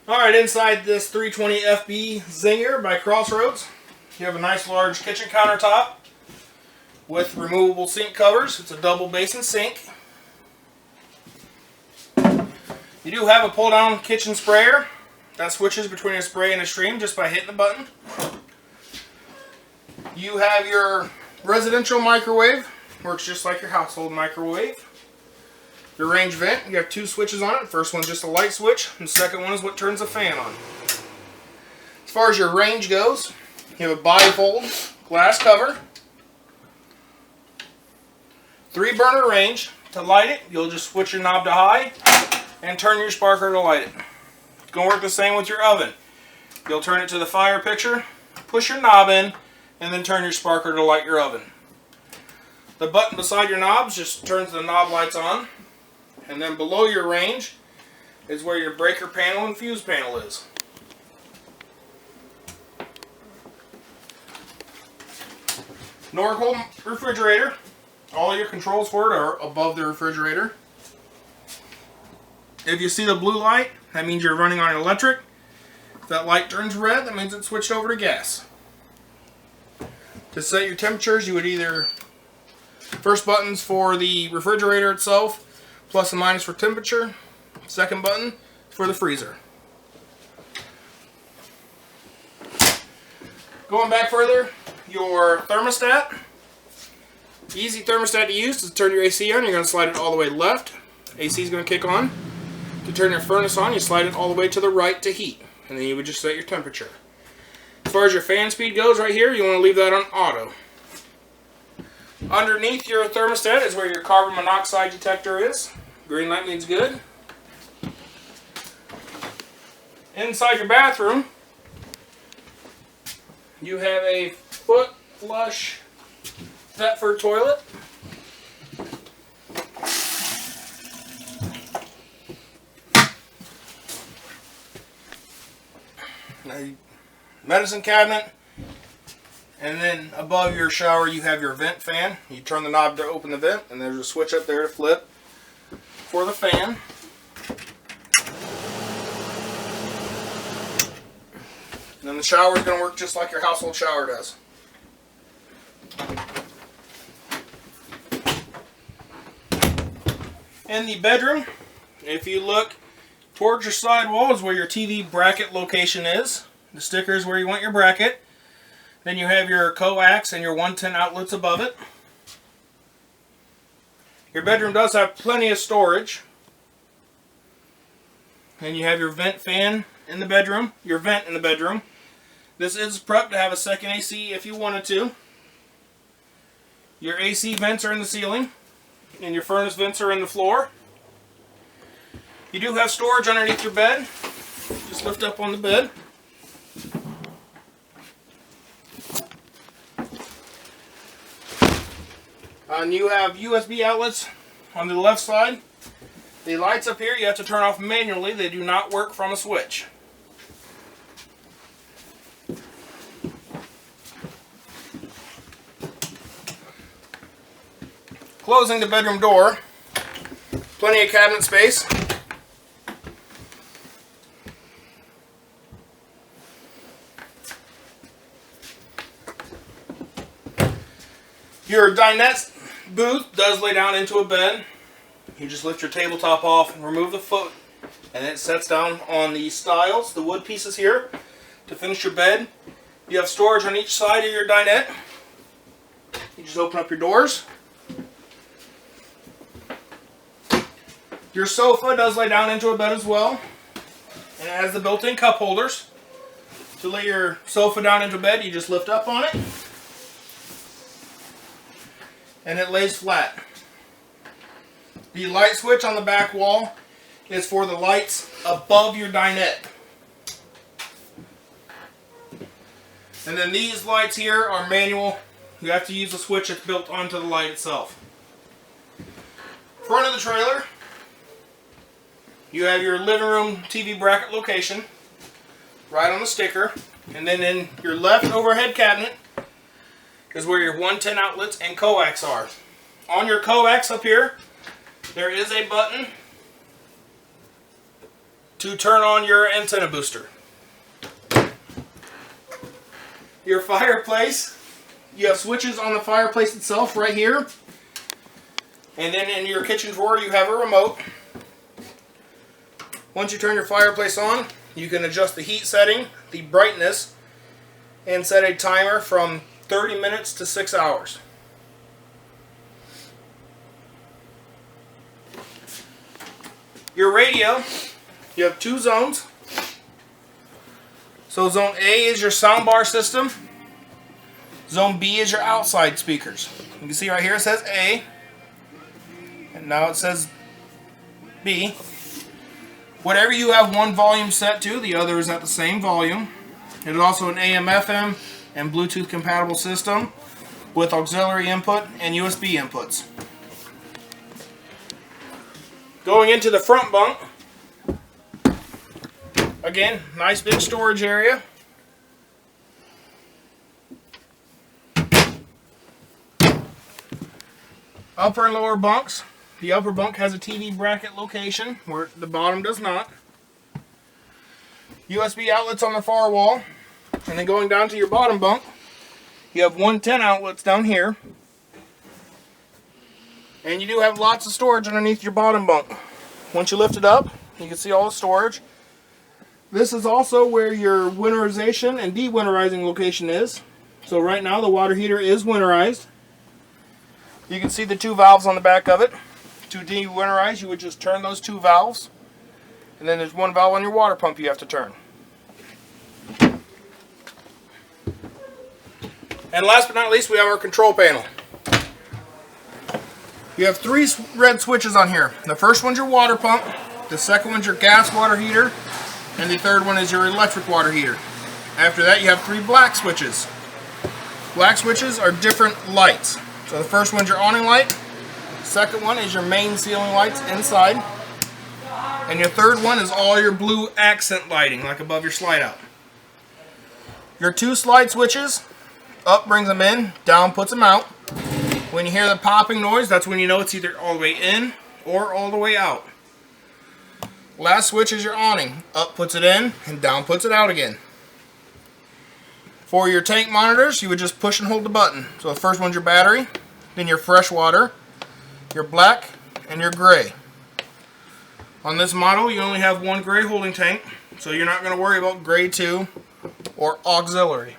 Alright, inside this 320 FB Zinger by Crossroads, you have a nice large kitchen countertop with removable sink covers. It's a double basin sink. You do have a pull down kitchen sprayer that switches between a spray and a stream just by hitting the button. You have your residential microwave, works just like your household microwave. Your range vent, you have two switches on it. The first one's just a light switch, and the second one is what turns the fan on. As far as your range goes, you have a bifold glass cover, 3-burner range. To light it, you'll just switch your knob to high and turn your sparker to light it. It's going to work the same with your oven. You'll turn it to the fire picture, push your knob in, and then turn your sparker to light your oven. The button beside your knobs just turns the knob lights on. And then below your range is where your breaker panel and fuse panel is. Norcold refrigerator. All your controls for it are above the refrigerator. If you see the blue light, that means you're running on electric. If that light turns red, that means it's switched over to gas. To set your temperatures, you would either first button's for the refrigerator itself, plus and minus for temperature. Second button for the freezer. Going back further, your thermostat. Easy thermostat to use. To turn your AC on, you're going to slide it all the way left. AC is going to kick on. To turn your furnace on, you slide it all the way to the right to heat. And then you would just set your temperature. As far as your fan speed goes right here, you want to leave that on auto. Underneath your thermostat is where your carbon monoxide detector is. Green light means good. Inside your bathroom, you have a foot flush Thetford toilet. A medicine cabinet. And then above your shower you have your vent fan. You turn the knob to open the vent, and there's a switch up there to flip for the fan. And then the shower is going to work just like your household shower does. In the bedroom, if you look towards your side wall is where your TV bracket location is. The sticker is where you want your bracket. Then you have your coax and your 110 outlets above it. Your bedroom does have plenty of storage. And you have your vent fan in the bedroom, your vent in the bedroom. This is prepped to have a second AC if you wanted to. Your AC vents are in the ceiling, and your furnace vents are in the floor. You do have storage underneath your bed. Just lift up on the bed. And you have USB outlets on the left side. The lights up here you have to turn off manually. They do not work from a switch. Closing the bedroom door. Plenty of cabinet space. Your dinette booth does lay down into a bed. You just lift your tabletop off and remove the foot, and it sets down on the stiles, the wood pieces here, to finish your bed. You have storage on each side of your dinette. You just open up your doors. Your sofa does lay down into a bed as well, and it has the built-in cup holders. To lay your sofa down into bed, you just lift up on it, and it lays flat. The light switch on the back wall is for the lights above your dinette. And then these lights here are manual. You have to use the switch that's built onto the light itself. Front of the trailer, you have your living room TV bracket location right on the sticker. And then in your left overhead cabinet is where your 110 outlets and coax are. On your coax up here, there is a button to turn on your antenna booster. Your fireplace, you have switches on the fireplace itself right here. And then in your kitchen drawer you have a remote. Once you turn your fireplace on, you can adjust the heat setting, the brightness, and set a timer from 30 minutes to 6 hours. Your radio, you have 2 zones. So zone A is your soundbar system. Zone B is your outside speakers. You can see right here it says A. And now it says B. Whatever you have one volume set to, the other is at the same volume. It is also an AM, FM, and Bluetooth compatible system with auxiliary input and USB inputs. Going into the front bunk, again, nice big storage area. Upper and lower bunks. The upper bunk has a TV bracket location where the bottom does not. USB outlets on the far wall. And then going down to your bottom bunk, you have 110 outlets down here. And you do have lots of storage underneath your bottom bunk. Once you lift it up, you can see all the storage. This is also where your winterization and de-winterizing location is. So right now the water heater is winterized. You can see the 2 valves on the back of it. To de-winterize, you would just turn those 2 valves. And then there's 1 valve on your water pump you have to turn. And last but not least, we have our control panel. You have 3 red switches on here. The first one's your water pump, the second one's your gas water heater, and the third one is your electric water heater. After that, you have 3 black switches. Black switches are different lights. So the first one's your awning light, second one is your main ceiling lights inside, and your third one is all your blue accent lighting, like above your slide out. Your 2 slide switches, up brings them in, down puts them out. When you hear the popping noise, that's when you know it's either all the way in or all the way out. Last switch is your awning. Up puts it in and down puts it out again. For your tank monitors, you would just push and hold the button. So the first one's your battery, then your fresh water, your black, and your gray. On this model, you only have 1 gray holding tank, so you're not going to worry about gray 2 or auxiliary.